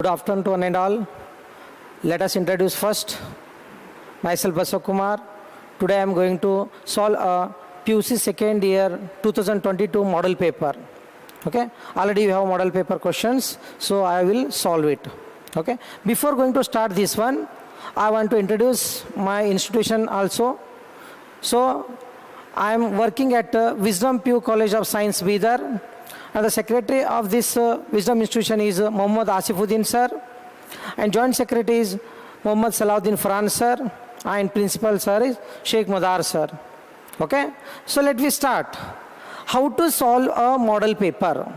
Good afternoon to one and all. Let us introduce first myself Baswa Kumar. Today I am going to solve a PUC second year 2022 model paper. Okay, already you have model paper questions, so I will solve it. Okay, before going to start this one, I want to introduce my institution also. So I am working at Wisdom PU College of Science, Bidar. And the secretary of this Wisdom institution is Mohammad Asifuddin sir, and joint secretary is Mohammad Salahuddin Farhan sir, and principal sir is Sheikh Madar sir. Okay, so let me start. How to solve a model paper?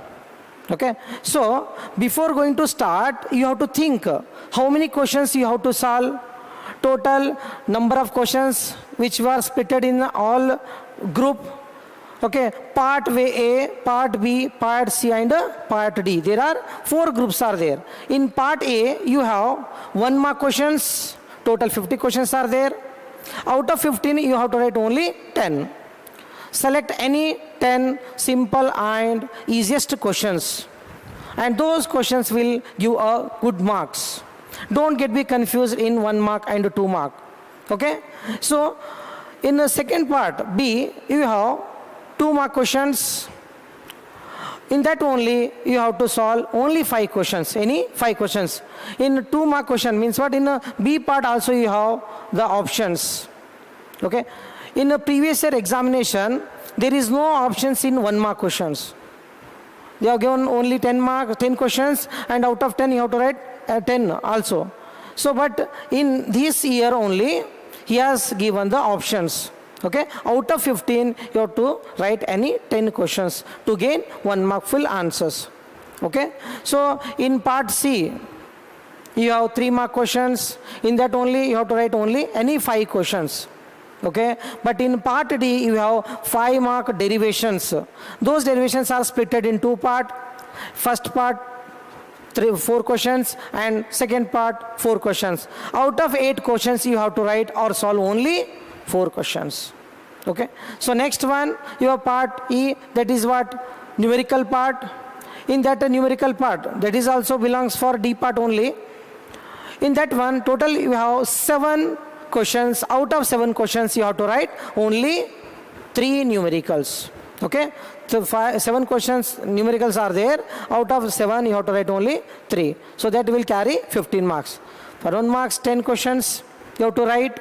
Okay, so before going to start, you have to think how many questions you have to solve, total number of questions which were splitted in all group. Okay, part A, part B, part C and part D. There are 4 groups are there. In part A, you have 1 mark questions, total 50 questions are there. Out of 15, you have to write only 10. Select any 10 simple and easiest questions. And those questions will give a good marks. Don't be confused in 1 mark and 2 mark. Okay, so in the second part, B, you have 2 mark questions. In that only you have to solve only 5 questions, any 5 questions. In 2 mark question means what? In a B part also you have the options. Okay, in a previous year examination there is no options in 1 mark questions. They have given only 10 questions, and out of 10 you have to write 10 also. So but in this year only he has given the options. Okay, out of 15 you have to write any 10 questions to gain 1 mark full answers. Okay, so in part C you have 3 mark questions. In that only you have to write only any 5 questions. Okay, but in part D you have 5 mark derivations. Those derivations are splitted in 2 parts. First part 4 questions, and second part 4 questions. Out of 8 questions you have to write or solve only 4 questions. Okay, so next one you have part E, that is what? Numerical part. In that numerical part, that is also belongs for D part only. In that one total you have 7 questions. Out of 7 questions you have to write only 3 numericals. Okay, so 7 questions numericals are there. Out of 7 you have to write only 3. So that will carry 15 marks. For 1 marks 10 questions you have to write.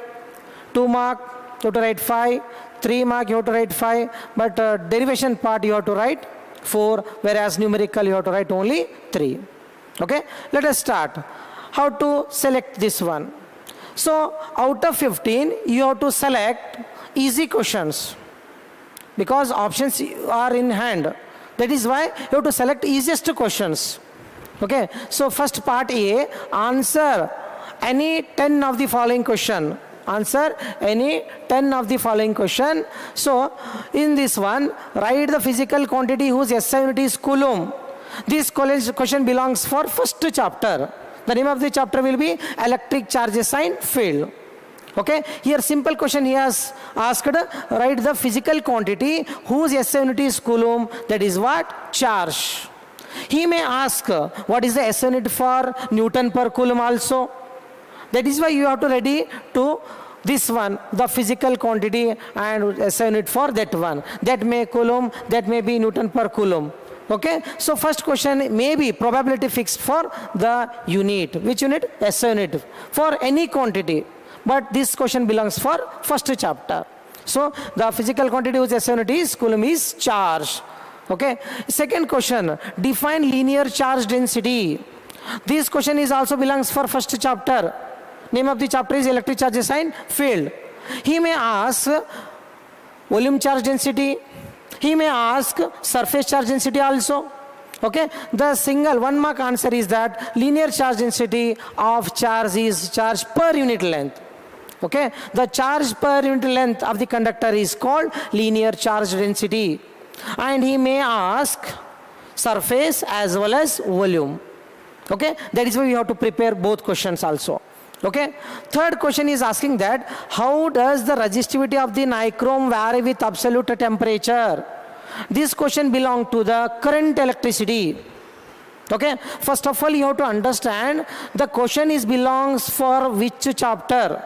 2 mark you have to write 5. 3 mark you have to write 5. But derivation part you have to write 4. Whereas numerical you have to write only 3. Okay, let us start. How to select this one? So out of 15 you have to select easy questions, because options are in hand. That is why you have to select easiest questions. Okay, so first part A, answer any 10 of the following question. Answer any 10 of the following question. So in this one, write the physical quantity whose SI unit is coulomb. This question belongs for first chapter. The name of the chapter will be electric charge assigned field. Okay, here simple question he has asked, write the physical quantity whose SI unit is coulomb, that is what? Charge. He may ask what is the SI unit for Newton per coulomb also. That is why you have to ready to this one, the physical quantity and SI unit for that one. That may coulomb, that may be Newton per coulomb. Okay, so first question may be probability fixed for the unit. Which unit? SI unit for any quantity. But this question belongs for first chapter. So the physical quantity whose SI unit is coulomb is charge. Okay, second question, define linear charge density. This question is also belongs for first chapter. Name of the chapter is electric charge assigned field. He may ask volume charge density. He may ask surface charge density also. Okay, the single 1 mark answer is that linear charge density of charge is charge per unit length. Okay, the charge per unit length of the conductor is called linear charge density. And he may ask surface as well as volume. Okay, that is why we have to prepare both questions also. Okay, third question is asking that how does the resistivity of the nichrome vary with absolute temperature? This question belongs to the current electricity. Okay, first of all, you have to understand the question is belongs for which chapter,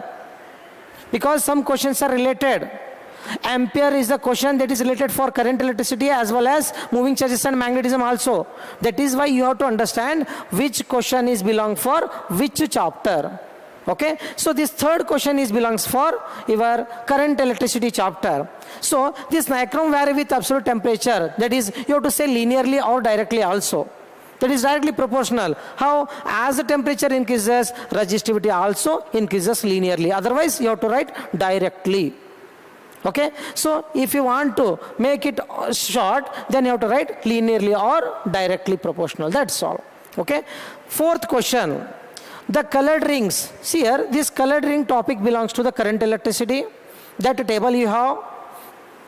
because some questions are related. Ampere is the question that is related for current electricity as well as moving charges and magnetism also. That is why you have to understand which question is belong for which chapter. Okay, so this third question is belongs for your current electricity chapter. So this nichrome vary with absolute temperature, that is you have to say linearly or directly also. That is directly proportional. How? As the temperature increases, resistivity also increases linearly. Otherwise, you have to write directly. Okay? So, if you want to make it short, then you have to write linearly or directly proportional. That's all. Okay? Fourth question. The colored rings. See here, this colored ring topic belongs to the current electricity. That table you have.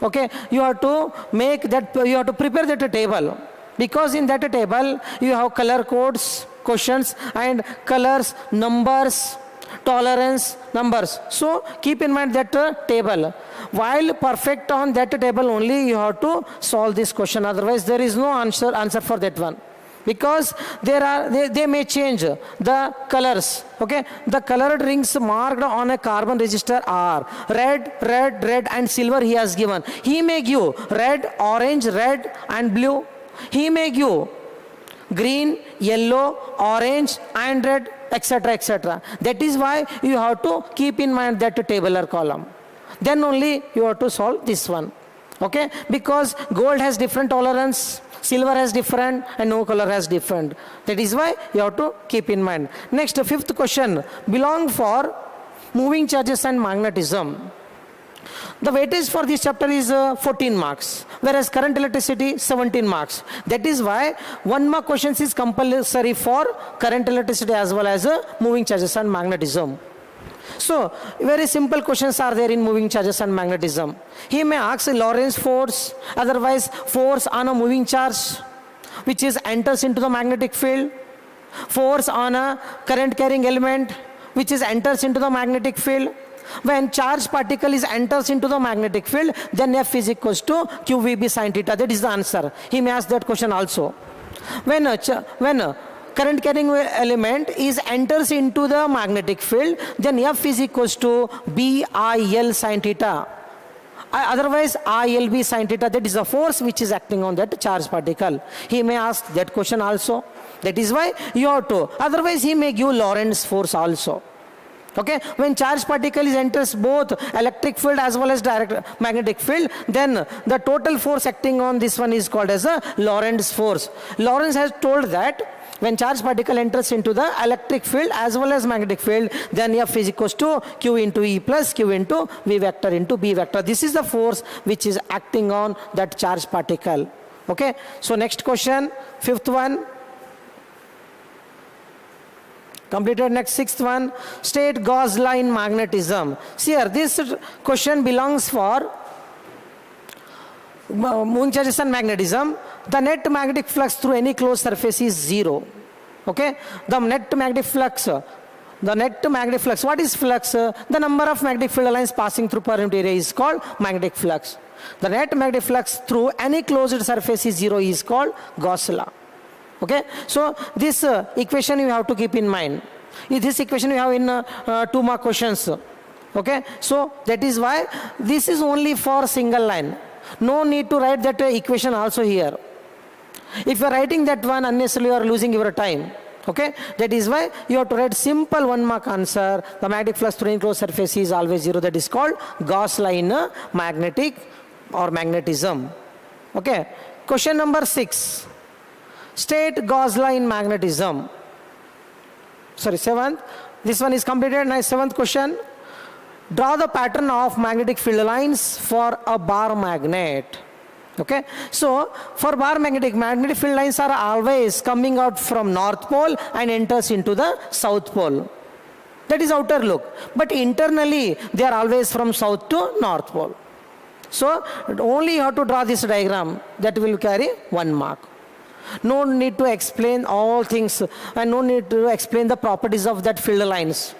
Okay? You have to make that, you have to prepare that table. Because in that table, you have color codes, questions, and colors, numbers, tolerance, numbers. So keep in mind that table. While perfect on that table only, you have to solve this question. Otherwise, there is no answer for that one. Because they may change the colors. Okay, the colored rings marked on a carbon register are red, red, red, and silver. He has given. He may give red, orange, red, and blue. He may give green, yellow, orange, and red, etc., etc. That is why you have to keep in mind that tabular column. Then only you have to solve this one. Okay? Because gold has different tolerance, silver has different, and no color has different. That is why you have to keep in mind. Next, fifth question belong for moving charges and magnetism. The weightage for this chapter is 14 marks, whereas current electricity 17 marks. That is why 1 mark questions is compulsory for current electricity as well as moving charges and magnetism. So, very simple questions are there in moving charges and magnetism. He may ask Lorentz force, otherwise force on a moving charge, which is enters into the magnetic field, force on a current carrying element, which is enters into the magnetic field. When charged particle is enters into the magnetic field, then F is equals to QVB sin theta. That is the answer. He may ask that question also. When current carrying element is enters into the magnetic field, then F is equals to BIL sin theta. Otherwise, ILB sin theta. That is the force which is acting on that charged particle. He may ask that question also. That is why you have to. Otherwise, he may give Lorentz force also. Okay, when charged particle is enters both electric field as well as direct magnetic field, then the total force acting on this one is called as a Lorentz force. Lorentz has told that when charged particle enters into the electric field as well as magnetic field, then F is equals to Q into E plus Q into V vector into B vector. This is the force which is acting on that charged particle. Okay, so next question, fifth one. Completed. Next, sixth one, state Gauss line magnetism. See here, this question belongs for moving charges and magnetism. The net magnetic flux through any closed surface is 0. Okay, the net magnetic flux. What is flux? The number of magnetic field lines passing through per unit area is called magnetic flux. The net magnetic flux through any closed surface is 0 is called Gauss law. Okay, so this equation you have to keep in mind. This equation you have in 2 mark questions. Okay, so that is why this is only for single line. No need to write that equation also here. If you are writing that one unnecessarily, you are losing your time. Okay, that is why you have to write simple 1 mark answer. The magnetic flux through enclosed surface is always 0. That is called Gauss line magnetic or magnetism. Okay, question number 6. State Gauss line magnetism. Sorry, 7th. This one is completed. Nice. 7th question. Draw the pattern of magnetic field lines for a bar magnet. Okay. So, for bar magnetic field lines are always coming out from North Pole and enters into the South Pole. That is outer look. But internally, they are always from South to North Pole. So, only you have to draw this diagram. That will carry 1 mark. No need to explain all things and no need to explain the properties of that field lines.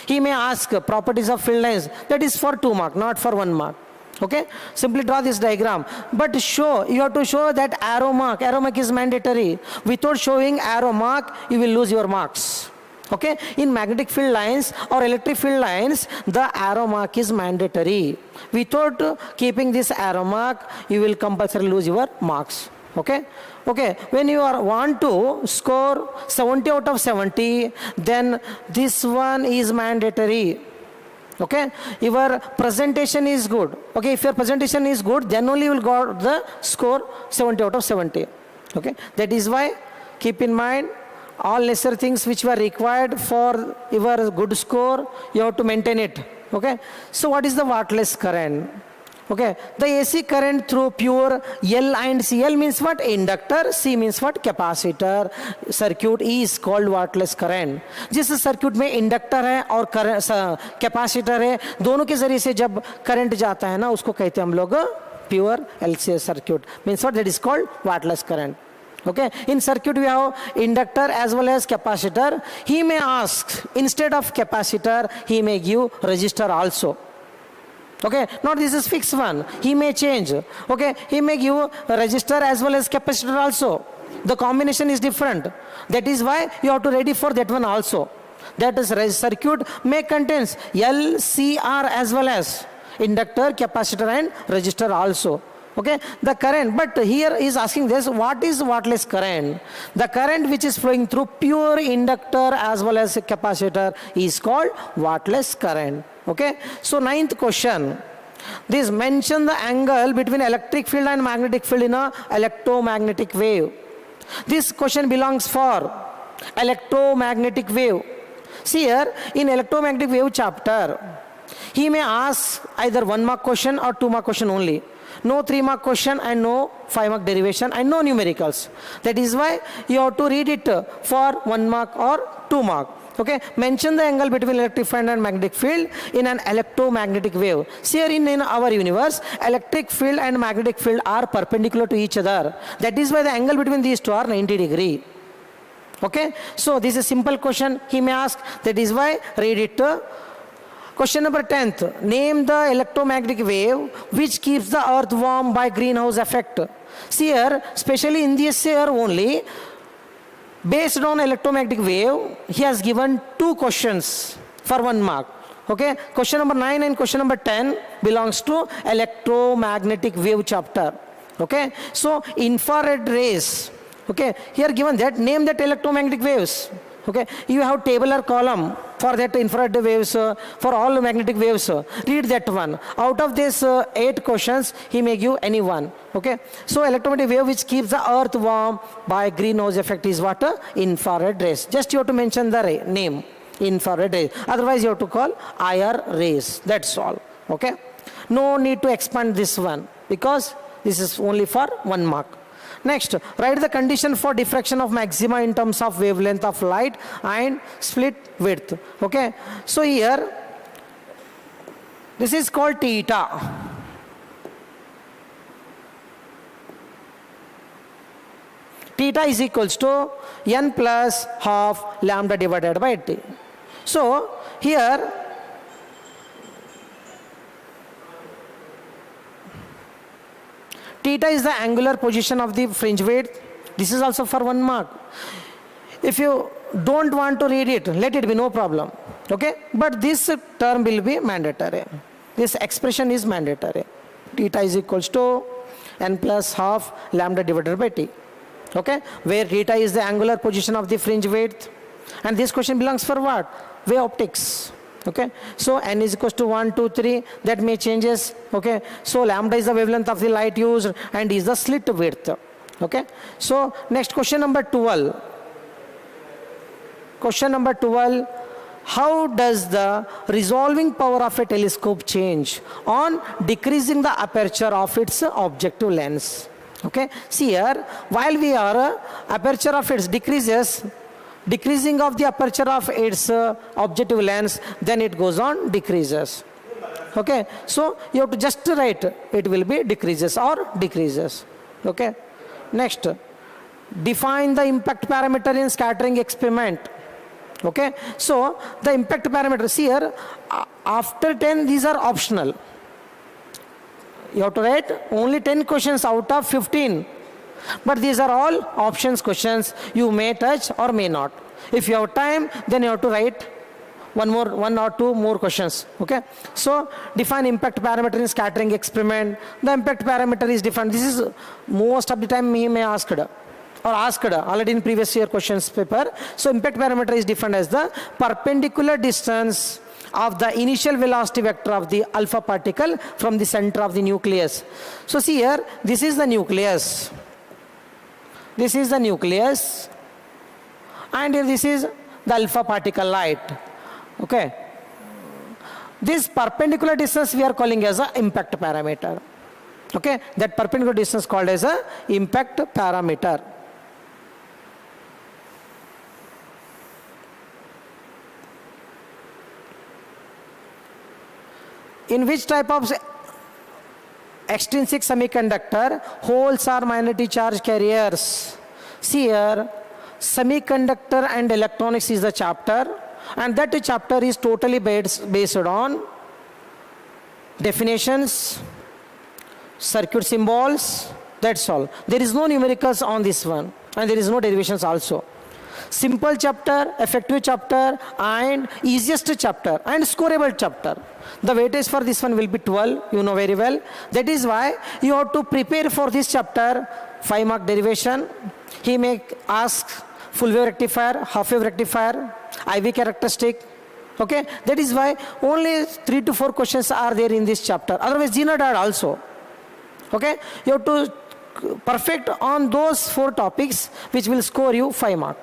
He may ask properties of field lines. That is for 2 mark, not for 1 mark. Okay, simply draw this diagram, but you have to show that arrow mark is mandatory. Without showing arrow mark, you will lose your marks. Okay, in magnetic field lines or electric field lines, the arrow mark is mandatory. Without keeping this arrow mark, you will compulsorily lose your marks. Okay, when you want to score 70 out of 70, then this one is mandatory. Okay, your presentation is good. Okay, if your presentation is good, then only you will got the score 70 out of 70. Okay, that is why keep in mind all necessary things which were required for your good score, you have to maintain it. Okay, so what is the wattless current? Okay, the AC current through pure L and C. L means what? Inductor. C means what? Capacitor. Circuit is called wattless current. जिस circuit में inductor है और capacitor है, दोनों के जरिए से जब करंट जाता है ना, उसको कहते हैं हम लोग pure LC circuit. Means what? That is called wattless current. Okay, in circuit we have inductor as well as capacitor. He may ask, instead of capacitor, he may give resistor also. Okay, not this is fixed one, he may change. Okay, he may give a resistor as well as capacitor also. The combination is different. That is why you have to ready for that one also. That is circuit may contains L, C, R as well as inductor, capacitor and resistor also. Okay, the current, but here is asking this, what is wattless current? The current which is flowing through pure inductor as well as capacitor is called wattless current. Okay, so ninth question, this mention the angle between electric field and magnetic field in a electromagnetic wave. This question belongs for electromagnetic wave. See here, in electromagnetic wave chapter, he may ask either 1 mark question or 2 mark question only. No 3 mark question and no 5 mark derivation and no numericals. That is why you have to read it for 1 mark or 2 mark. Okay, mention the angle between electric field and magnetic field in an electromagnetic wave. See here in our universe, electric field and magnetic field are perpendicular to each other. That is why the angle between these two are 90 degree. Okay, so this is a simple question he may ask. That is why read it. Question number 10th, name the electromagnetic wave which keeps the earth warm by greenhouse effect. See here, especially in this year only, based on electromagnetic wave, he has given 2 questions for 1 mark. Okay, question number 9 and question number 10 belongs to electromagnetic wave chapter. Okay, so infrared rays. Okay, here given that, name that electromagnetic waves. Okay, you have tabular column for that infrared waves, for all magnetic waves. Read that one. Out of this 8 questions, he may give any one. Okay, so electromagnetic wave which keeps the earth warm by greenhouse effect is what? Infrared rays. Just you have to mention the name, infrared rays. Otherwise you have to call IR rays. That's all. Okay, no need to expand this one because this is only for 1 mark. Next, write the condition for diffraction of maxima in terms of wavelength of light and slit width. Okay, so here this is called theta. Theta is equals to n plus half lambda divided by t. So here theta is the angular position of the fringe width. This is also for 1 mark. If you don't want to read it, let it be, no problem. Okay, but this term will be mandatory. This expression is mandatory. Theta is equals to n plus half lambda divided by t. Okay, where theta is the angular position of the fringe width, and this question belongs for what? Wave optics. Okay, so n is equals to 1, 2, 3, that may changes. Okay, so lambda is the wavelength of the light used and is the slit width. Okay, so next question number 12. Question number 12, how does the resolving power of a telescope change on decreasing the aperture of its objective lens? Okay, see here, while we are aperture of its decreasing of the aperture of its objective lens, then it goes on decreases. Okay, so you have to just write it will be decreases or decreases. Okay, next, define the impact parameter in scattering experiment. Okay, so the impact parameters here after 10, these are optional. You have to write only 10 questions out of 15. But these are all options questions. You may touch or may not. If you have time, then you have to write one or two more questions. Okay. So define impact parameter in scattering experiment. The impact parameter is different. This is most of the time he may asked already in previous year questions paper. So impact parameter is defined as the perpendicular distance of the initial velocity vector of the alpha particle from the center of the nucleus. So see here, this is the nucleus. This is the nucleus, and this is the alpha particle light. Okay. This perpendicular distance we are calling as a impact parameter. Okay. That perpendicular distance called as a impact parameter. In which type of extrinsic semiconductor holes are minority charge carriers? See here, semiconductor and electronics is the chapter, and that chapter is totally based on definitions, circuit symbols, that's all. There is no numericals on this one, and there is no derivations also. Simple chapter, effective chapter, and easiest chapter, and scoreable chapter. The weightage for this one will be 12, you know very well. That is why you have to prepare for this chapter 5 mark derivation. He may ask full wave rectifier, half wave rectifier, IV characteristic. Okay, that is why only 3 to 4 questions are there in this chapter. Otherwise, Zener diode also. Okay, you have to perfect on those 4 topics which will score you 5 mark.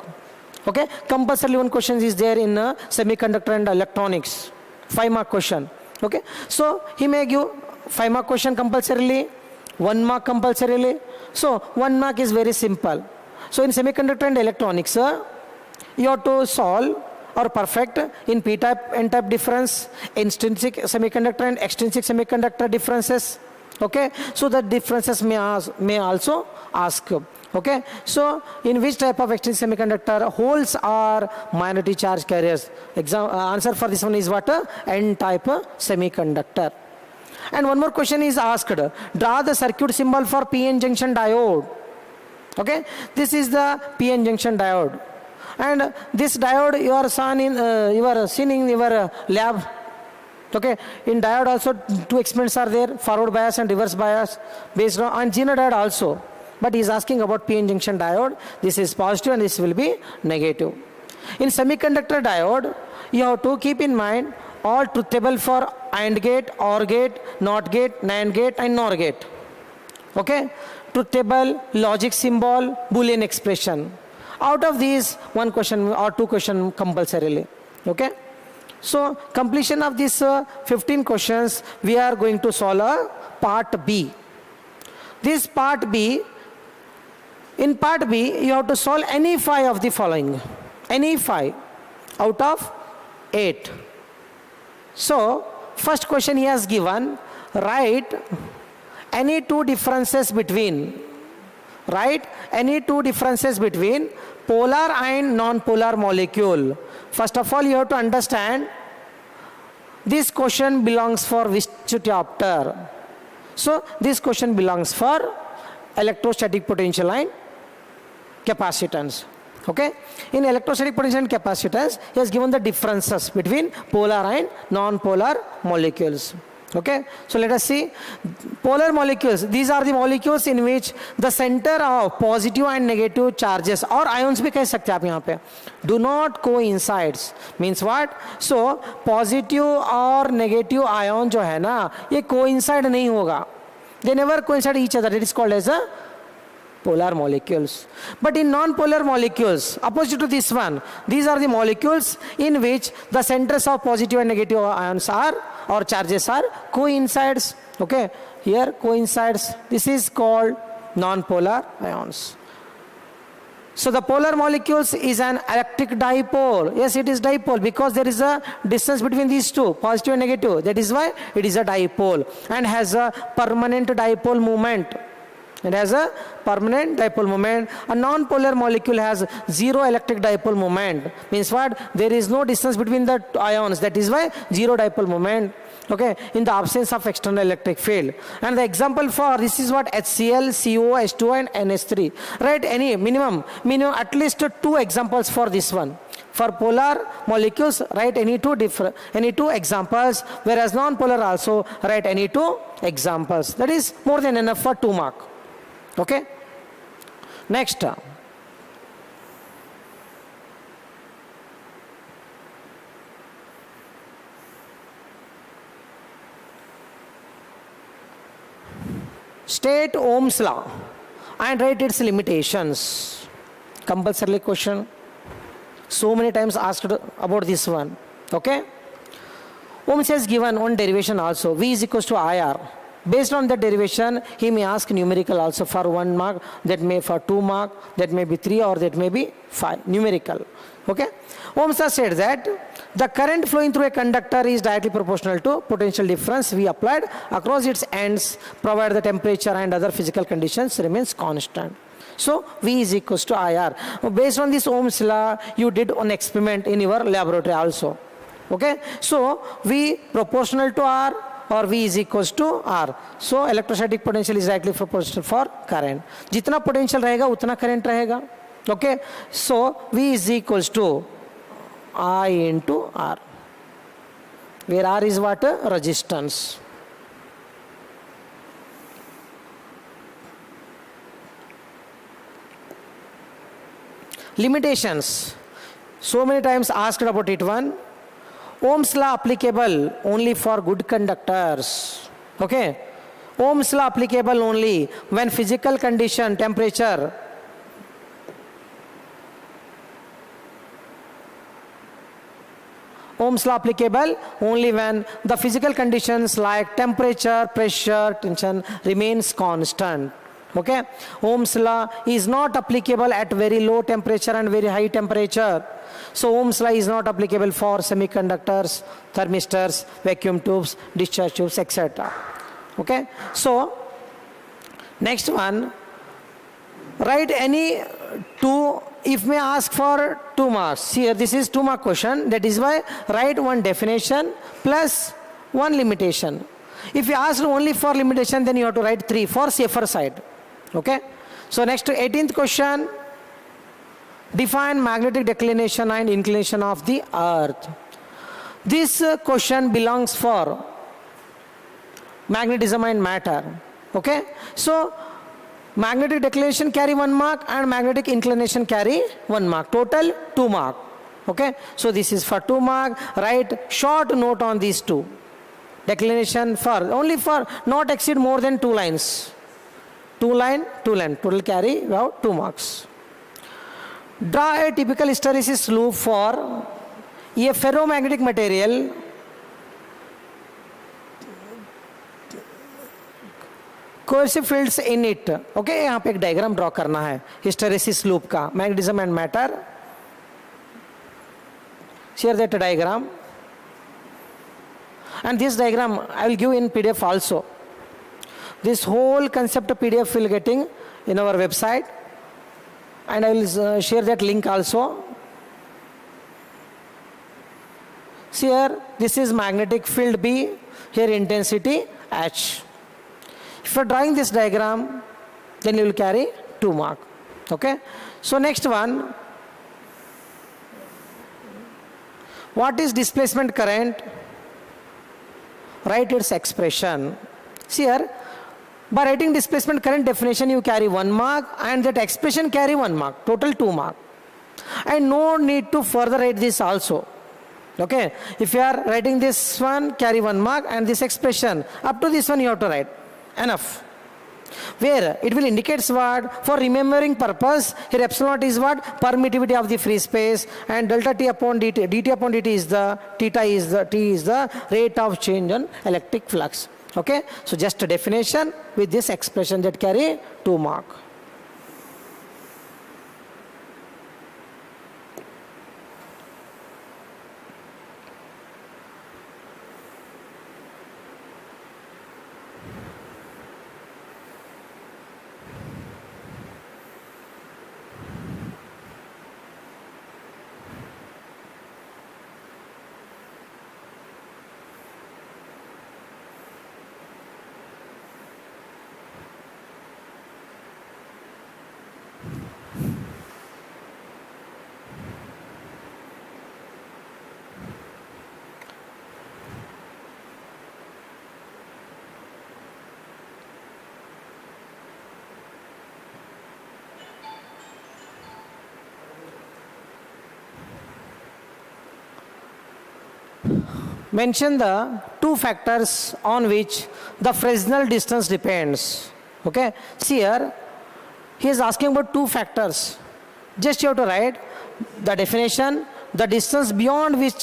Okay, compulsory one question is there in semiconductor and electronics, 5 mark question. Okay, so he may give 5 mark question compulsorily, 1 mark compulsorily. So 1 mark is very simple. So in semiconductor and electronics, you have to solve or perfect in p-type, n-type difference, intrinsic semiconductor and extrinsic semiconductor differences. Okay, so the differences may also ask. Okay, so in which type of extrinsic semiconductor holes are minority charge carriers? Answer for this one is what? N-type semiconductor. And one more question is asked. Draw the circuit symbol for PN junction diode. Okay, this is the PN junction diode, and this diode you are seen in your lab. Okay, in diode also 2 experiments are there, forward bias and reverse bias based on Zener diode also. But he is asking about PN junction diode. This is positive and this will be negative. In semiconductor diode, you have to keep in mind all truth table for AND gate, OR gate, NOT gate, NAND gate, and NOR gate. Okay, truth table, logic symbol, Boolean expression. Out of these, 1 question or 2 question compulsorily. Okay, so completion of these 15 questions, we are going to solve a part B. This part B, in part B, you have to solve any 5 of the following. Any 5 out of 8. So, first question he has given, write any 2 differences between, polar and non-polar molecule. First of all, you have to understand this question belongs for which chapter. So, this question belongs for electrostatic potential and capacitance. Okay, in electrostatic potential and capacitance, he has given the differences between polar and non-polar molecules. Okay, so let us see polar molecules. These are the molecules in which the center of positive and negative charges or ions भी कह सकते हैं आप यहाँ पे do not coincides. Means what? So positive और negative ion जो है ना ये coincide नहीं होगा. They never coincide each other. It is called as a polar molecules. But in non-polar molecules, opposite to this one, these are the molecules in which the centers of positive and negative ions are or charges are coincides. Okay, here coincides. This is called non-polar ions. So the polar molecules is an electric dipole. Yes, it is dipole because there is a distance between these two, positive and negative. That is why it is a dipole and has a permanent dipole moment. It has a permanent dipole moment. A non-polar molecule has zero electric dipole moment. Means what? There is no distance between the ions. That is why zero dipole moment. Okay, in the absence of external electric field. And the example for this is what? HCl, CO, H2O and NH3. Right? Any minimum at least two examples for this one. For polar molecules, write any two examples, whereas non-polar also write any two examples. That is more than enough for 2 mark. Okay. Next. State Ohm's law and write its limitations. Compulsory question. So many times asked about this one. Okay. Ohms has given one derivation also. V is equals to IR. Based on that derivation, he may ask numerical also for 1 mark, that may for 2 mark, that may be 3 or that may be 5, numerical. Okay. Ohms has said that the current flowing through a conductor is directly proportional to potential difference we applied across its ends, provided the temperature and other physical conditions remains constant. So V is equals to IR. Based on this Ohm's law, you did one experiment in your laboratory also. Okay. So V proportional to R or V is equals to R. So electrostatic potential is directly proportional for current. जितना potential रहेगा उतना current रहेगा. Okay. So V is equals to I into R, where R is what? Resistance. Limitations. So many times asked about it one. Ohm's law applicable only for good conductors. Okay. Ohm's law applicable only when physical condition, temperature, Ohm's law applicable only when the physical conditions like temperature, pressure, tension remains constant. Okay. Ohm's law is not applicable at very low temperature and very high temperature. So Ohm's law is not applicable for semiconductors, thermistors, vacuum tubes, discharge tubes, etc. Okay. So next one, write any two. If may ask for 2 marks, here this is 2 mark question, that is why write one definition plus one limitation. If you ask only for limitation, then you have to write 3 for safer side. Okay. So next 18th question, define magnetic declination and inclination of the earth. This question belongs for magnetism and matter. Okay. So magnetic declination carry 1 mark and magnetic inclination carry 1 mark. Total 2 mark. Okay. So this is for 2 mark. Write short note on these two. Declination for only for not exceed more than 2 lines. 2 line, 2 line. Total carry about 2 marks. Draw a typical hysteresis loop for a ferromagnetic material coercive fields in it. Okay, यहाँ पे एक diagram draw करना है hysteresis loop का, magnetism and matter. Share that diagram, and this diagram I will give in PDF also. This whole concept of PDF will getting in our website, and I will share that link also. See here, this is magnetic field B, here intensity H. If you are drawing this diagram, then you will carry 2 mark. Okay. So next one, what is displacement current? Write its expression. See here, by writing displacement current definition, you carry 1 mark, and that expression carry 1 mark, total 2 mark. And no need to further write this also. Okay. If you are writing this one, carry 1 mark, and this expression up to this one you have to write. Enough. Where it will indicates what? For remembering purpose, here epsilon naught is what? Permittivity of the free space, and delta T upon dt, dt upon dt is the, theta is the, T is the rate of change on electric flux. Okay. So just a definition with this expression that carry 2 mark. Mention the two factors on which the Fresnel distance depends. Okay, see here, he is asking about two factors. Just you have to write the definition, the distance beyond which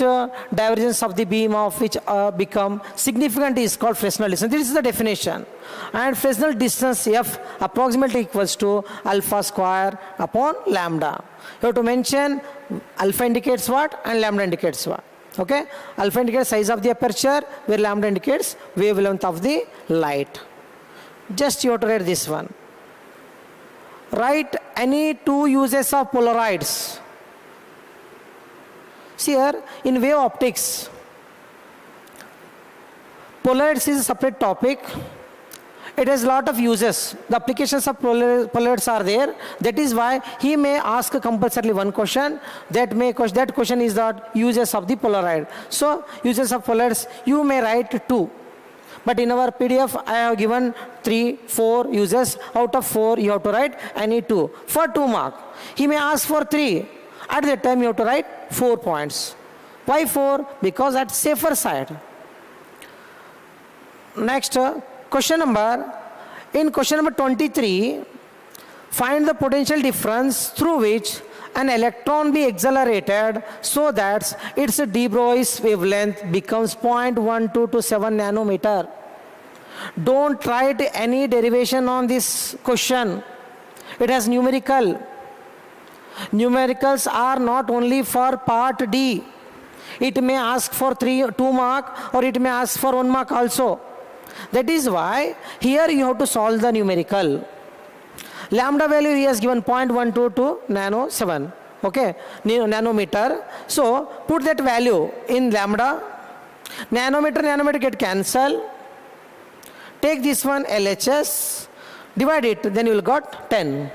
divergence of the beam of which become significant is called Fresnel distance. This is the definition. And Fresnel distance F approximately equals to alpha square upon lambda. You have to mention alpha indicates what and lambda indicates what. Okay, alpha indicates size of the aperture, where lambda indicates wavelength of the light. Just you have to write this one. Write any two uses of Polaroids. See here, in wave optics, Polaroids is a separate topic. It has a lot of uses. The applications of Polaroids are there. That is why he may ask compulsorily one question. That question is the uses of the Polaroid. So uses of Polaroids, you may write two. But in our PDF, I have given 3, 4 uses. Out of 4, you have to write any 2 for 2 mark. He may ask for 3. At that time, you have to write 4 points. Why 4? Because at safer side. Next, question number. In question number 23, find the potential difference through which an electron be accelerated so that its de Broglie wavelength becomes 0.1227 nanometer. Don't write any derivation on this question. It has numerical. Numericals are not only for part D. It may ask for 2 mark or it may ask for 1 mark also. That is why here you have to solve the numerical. Lambda value he has given 0.122 nano7, okay, nanometer. So put that value in lambda. Nanometer get cancelled. Take this one LHS, divide it, then you will got 10.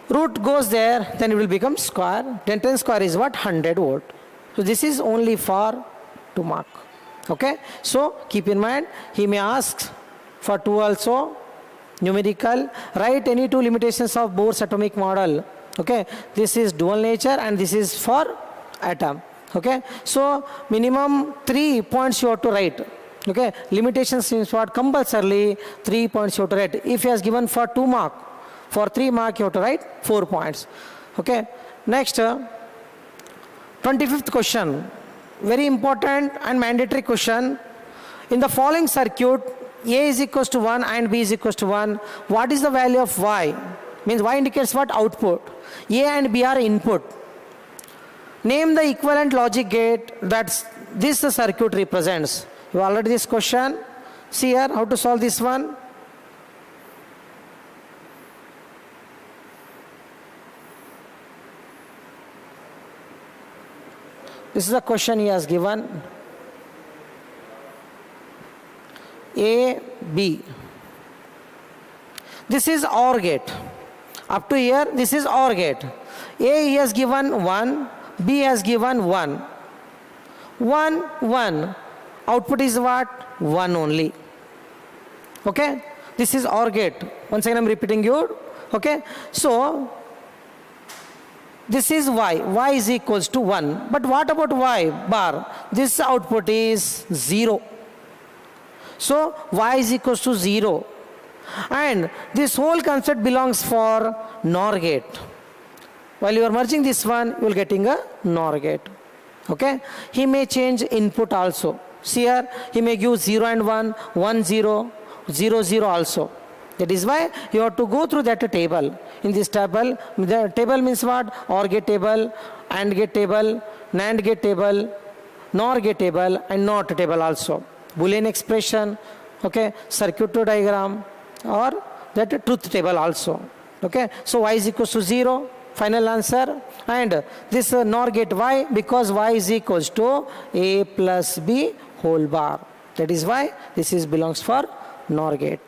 Root goes there, then it will become square. 10 square is what? 100 volt. So this is only for 2 mark. Okay, so keep in mind, he may ask for 2 also. Numerical, write any 2 limitations of Bohr's atomic model. Okay, this is dual nature and this is for atom. Okay, so minimum 3 points you have to write. Okay, limitations means what? Compulsorily 3 points you have to write. If he has given for 2 mark, for 3 mark you have to write 4 points. Okay, next 25th question, very important and mandatory question. In the following circuit, A is equals to 1 and B is equals to 1. What is the value of Y? Means Y indicates what? Output. A and B are input. Name the equivalent logic gate that this circuit represents. You already this question. See here how to solve this one. This is the question he has given. A, B. This is OR gate. Up to here, this is OR gate. A he has given 1, B has given 1. 1, 1. Output is what? 1 only. Okay? This is OR gate. Once again I am repeating you. Okay? So, this is Y. Y is equals to 1. But what about Y bar? This output is 0. So Y is equals to 0. And this whole concept belongs for NOR gate. While you are merging this one, you will getting a NOR gate. Okay? He may change input also. See here, he may give 0 and 1, 1, 0, 0, 0 also. That is why you have to go through that table. In this table, the table means what? OR gate table, AND gate table, NAND gate table, NOR gate table, and NOT table also. Boolean expression, okay, circuit diagram, or that truth table also. Okay, so Y is equals to 0, final answer. And this NOR gate Y, because Y is equals to A plus B whole bar. That is why this is belongs for NOR gate.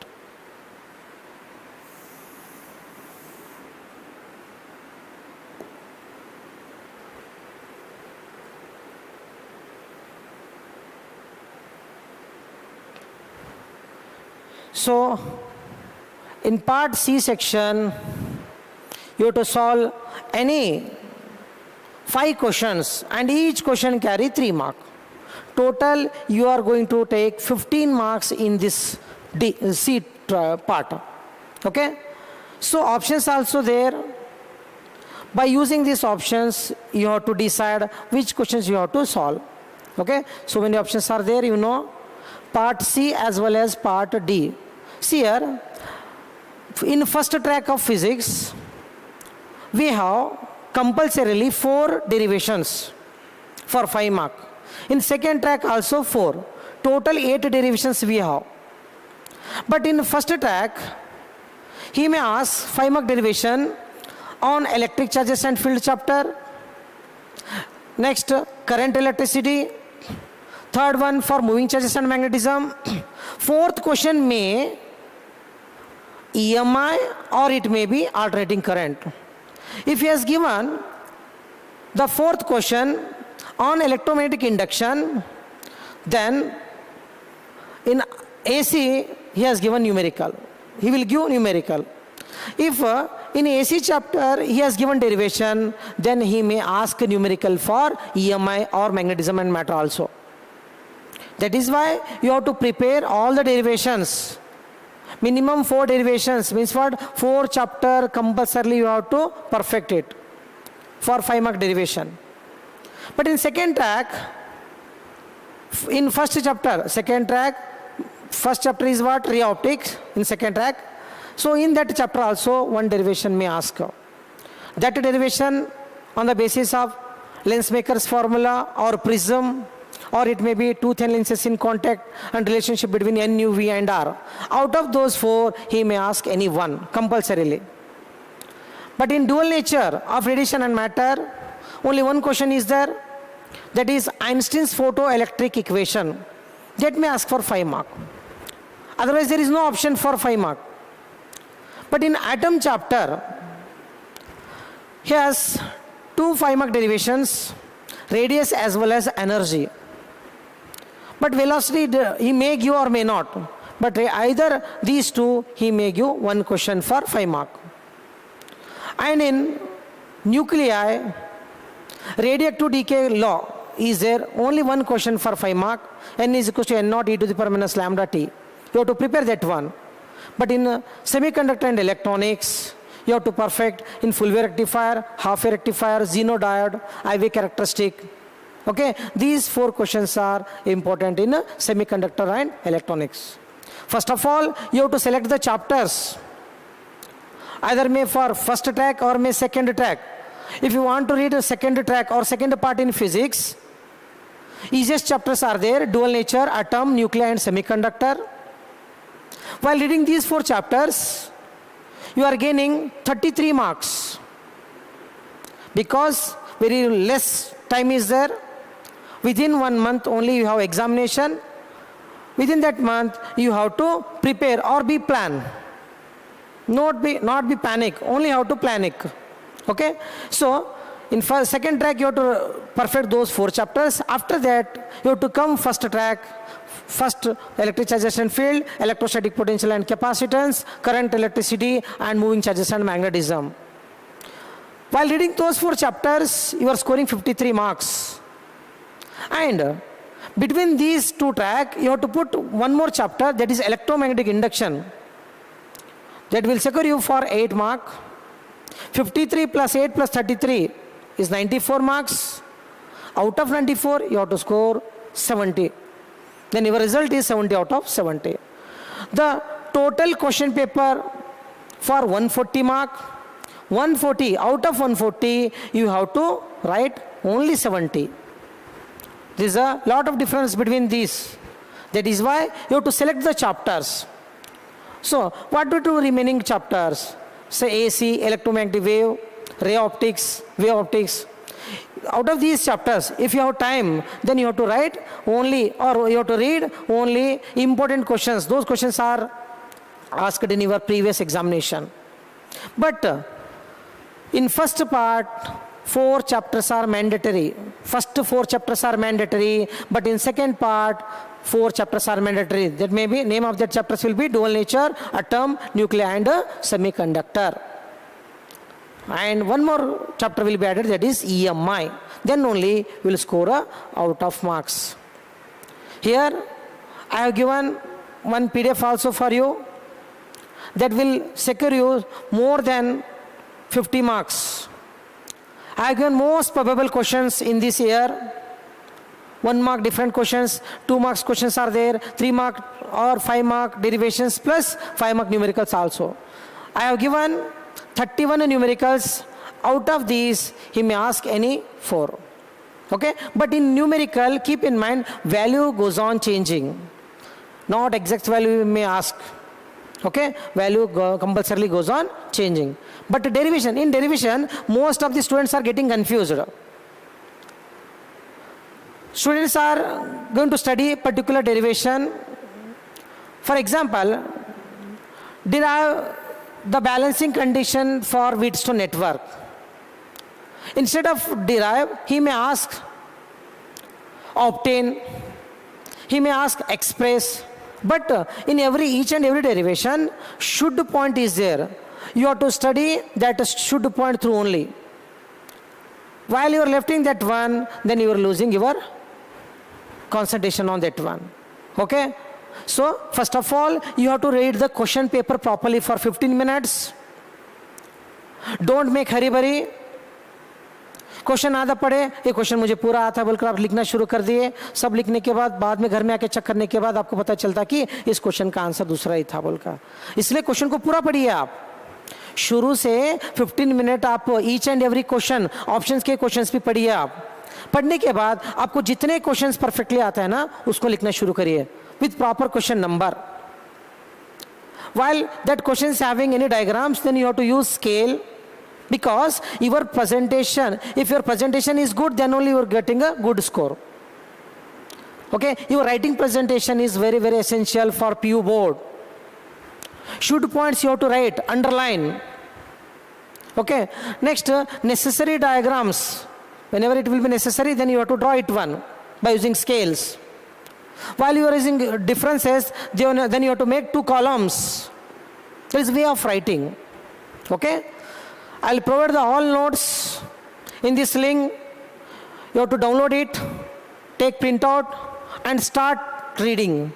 So, in part C section, you have to solve any 5 questions and each question carry 3 marks. Total you are going to take 15 marks in this C part. Okay? So options also there. By using these options, you have to decide which questions you have to solve. Okay? So when the options are there, you know, part C as well as part D. See here, in first track of physics, we have compulsorily 4 derivations for 5 marks. In second track also 4. Total 8 derivations we have. But in first track, he may ask 5 mark derivation on electric charges and field chapter. Next, current electricity. Third one for moving charges and magnetism. Fourth question may EMI or it may be alternating current. If he has given the fourth question on electromagnetic induction, then in AC he has given numerical. He will give numerical. If in AC chapter he has given derivation, then he may ask numerical for EMI or magnetism and matter also. That is why you have to prepare all the derivations. Minimum 4 derivations means what? 4 chapter compulsorily you have to perfect it for 5 mark derivation. But in second track, in first chapter, second track, first chapter is what? Ray optics in second track. So in that chapter also one derivation may ask. That derivation on the basis of lens maker's formula or prism, or it may be two thin lenses in contact and relationship between N, U, V and R. Out of those 4, he may ask any one compulsorily. But in dual nature of radiation and matter, only one question is there, that is Einstein's photoelectric equation. That may ask for 5 mark. Otherwise there is no option for 5 mark. But in atom chapter, he has 2 5 mark derivations, radius as well as energy. But velocity he may give or may not. But either these 2 he may give 1 question for 5 mark. And in nuclei, radioactive decay law is there, only 1 question for 5 mark. N is equal to N naught e to the power minus lambda t. You have to prepare that one. But in semiconductor and electronics, you have to perfect in full wave rectifier, half wave rectifier, Zeno diode, IV characteristic. Okay, these 4 questions are important in semiconductor and electronics. First of all, you have to select the chapters, either may for first track or may second track. If you want to read a second track or second part in physics, easiest chapters are there: dual nature, atom, nuclei and semiconductor. While reading these 4 chapters, you are gaining 33 marks because very less time is there. Within 1 month only you have examination. Within that month you have to prepare or be plan. Not be panic, only have to panic. Okay? So in second track you have to perfect those 4 chapters. After that you have to come first track. First, electric charges and field, electrostatic potential and capacitance, current, electricity and moving charges and magnetism. While reading those 4 chapters, you are scoring 53 marks. And between these 2 tracks, you have to put 1 more chapter, that is electromagnetic induction. That will secure you for 8 marks. 53 plus 8 plus 33 is 94 marks. Out of 94, you have to score 70. Then your result is 70 out of 70. The total question paper for 140 mark, 140 out of 140, you have to write only 70. There is a lot of difference between these. That is why you have to select the chapters. So what do you do remaining chapters? Say AC, electromagnetic wave, ray optics, wave optics. Out of these chapters, if you have time, then you have to write only, or you have to read only important questions. Those questions are asked in your previous examination. But in first part, 4 chapters are mandatory. First 4 chapters are mandatory, but in second part, 4 chapters are mandatory. That may be, name of that chapters will be dual nature, atom, nuclei and semiconductor. And one more chapter will be added, that is EMI. Then only we will score a out of marks. Here I have given one PDF also for you that will secure you more than 50 marks. I have given most probable questions in this year. 1 mark different questions, 2 marks questions are there, 3 mark or 5 mark derivations plus 5 mark numericals also. I have given 31 numericals. Out of these, he may ask any 4. Okay? But in numerical, keep in mind, value goes on changing. Not exact value you may ask. Okay? Value compulsorily goes on changing. But derivation, in derivation, most of the students are getting confused. Students are going to study particular derivation. For example, derive the balancing condition for Wheatstone network. Instead of derive, he may ask obtain, he may ask express. But in each and every derivation, should point is there. You have to study that should point through only. While you are lefting that one, then you are losing your concentration on that one. Okay? So, first of all, you have to read the question paper properly for 15 minutes. Don't make hurry-burry. Question आधा पढ़े, ये question मुझे पूरा आता है बोलकर आप लिखना शुरू कर दिए. सब लिखने के बाद में घर में आके चेक करने के बाद आपको पता चलता कि इस क्वेश्चन का आंसर दूसरा ही था बोलकर. इसलिए क्वेश्चन को पूरा पढ़िए आप. शुरू से 15 मिनट आप each and every question, options के क्वेश्चंस भी पढ़िए आप. पढ़ने के बाद आपको जितने क्वेश्चंस परफेक्टली आता है ना, उसको लिखना शुरू करिए with proper question number. While that question is having any diagrams, then you have to use scale, because your presentation, if your presentation is good, then only you are getting a good score. Okay, your writing presentation is very, very essential for PU board. Should points you have to write, underline. Okay, next, necessary diagrams. Whenever it will be necessary, then you have to draw it one by using scales. While you are using differences, then you have to make 2 columns. There is a way of writing. Okay? I'll provide the all notes in this link. You have to download it, take printout, and start reading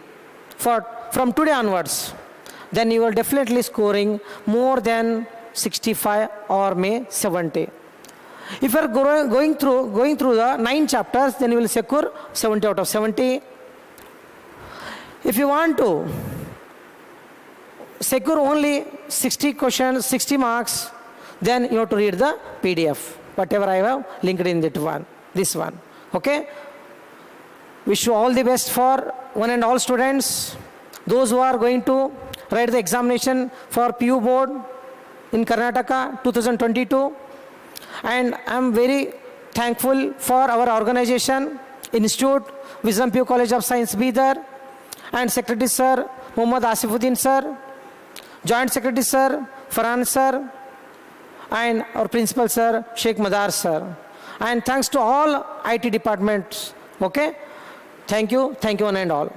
from today onwards. Then you are definitely scoring more than 65 or may 70. If you are going through the 9 chapters, then you will secure 70 out of 70. If you want to secure only 60 questions, 60 marks, then you have to read the PDF, whatever I have linked in that one, this one. Okay? Wish you all the best for one and all students, those who are going to write the examination for PU board in Karnataka 2022. And I am very thankful for our organization, Institute, Wisdom PU College of Science, Bidar, and Secretary Sir, Muhammad Asifuddin Sir, Joint Secretary Sir, Farhan Sir, and our Principal Sir, Sheikh Madar Sir. And thanks to all IT departments. Okay? Thank you one and all.